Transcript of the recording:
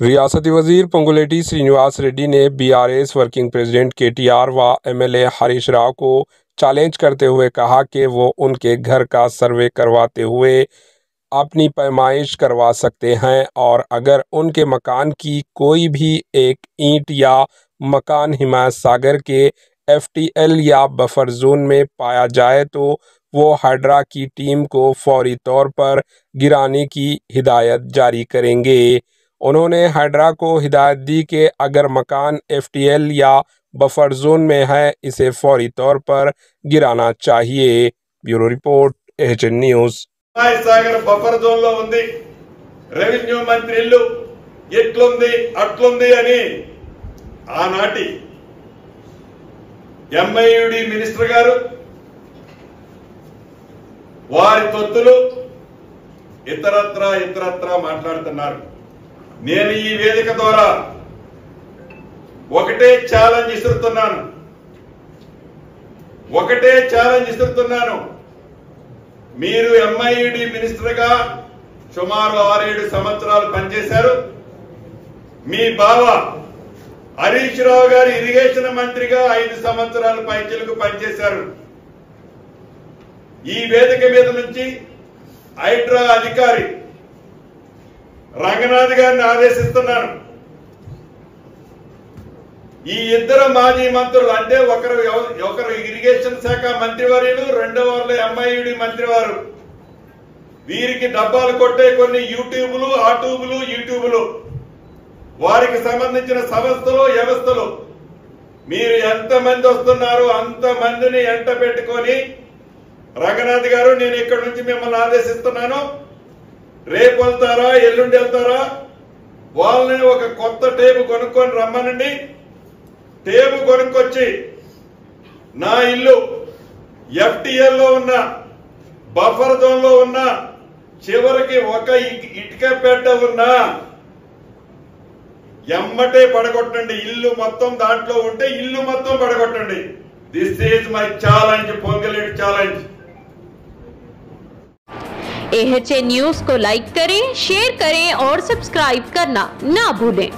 रियासती वजीर पोंगुलेटी श्रीनिवास रेड्डी ने बीआरएस वर्किंग प्रेसिडेंट केटीआर व एमएलए हरीश राव को चैलेंज करते हुए कहा कि वो उनके घर का सर्वे करवाते हुए अपनी पैमाइश करवा सकते हैं और अगर उनके मकान की कोई भी एक ईंट या मकान हिमायत सागर के एफटीएल या बफर जोन में पाया जाए तो वो हाइड्रा की टीम को फौरी तौर पर गिराने की हिदायत जारी करेंगे। उन्होंने हाइड्रा को हिदायत दी कि अगर मकान एफटीएल या बफर जोन में है इसे फौरी तौर पर गिराना चाहिए। Bureau report HN news. Sagar buffer zone లో ఉంది రెవెన్యూ మంత్రి ఇల్లు ఎట్లుంది అట్లుంది అని ఆనాటి ఎంఐయుడి మినిస్టర్ గారు వారి తొత్తులు ఇతరత్రా మాట్లాడుతున్నారు। నేను ఈ వేదిక ద్వారా ఒకటే ఛాలెంజ్ ఇస్తున్నాను మీరు ఎంఐయుడి మినిస్టర్ గా సుమారు 6-7 సంవత్సరాలు పనిచేశారు। మీ బావ హరీష్ రావు గారు ఇరిగేషన్ మంత్రిగా 5 సంవత్సరాలు పైచిలకు పనిచేశారు। ఈ వేదిక మీద నుంచి హైడ్రా అధికారి రంగనాథ్ గారిని ఆదేశిస్తున్నాను, ఈ ఇద్దరు మాజీ మంత్రులు అంటే ఒకరు ఇరిగేషన్ శాఖ మంత్రివర్యులు, రెండవ ఎంఐయుడి మంత్రివారు, వీరికి డబ్బాలు కొట్టే కొన్ని యూట్యూబులు వారికి సంబంధించిన సంస్థలు వ్యవస్థలు మీరు ఎంతమంది వస్తున్నారో అంతమందిని ఎంట పెట్టుకొని రంగనాథ్ గారు నేను ఇక్కడి నుంచి మిమ్మల్ని ఆదేశిస్తున్నాను, రేపు వెళ్తారా ఎల్లుండి వెళ్తారా వాళ్ళని ఒక కొత్త టేబు కొనుక్కొని రమ్మనండి। టేబు కొనుక్కొచ్చి నా ఇల్లు ఎఫ్టీఎల్ లో ఉన్న బఫర్ జోన్ లో ఉన్న చివరికి ఒక ఇటుక పెట్ట ఉన్న ఎమ్మటే పడగొట్టండి, ఇల్లు మొత్తం దాంట్లో ఉంటే ఇల్లు మొత్తం పడగొట్టండి। This is my challenge, Ponguleti challenge. HN news को लाइक करें, शेयर करें और सब्सक्राइब करना ना भूलें।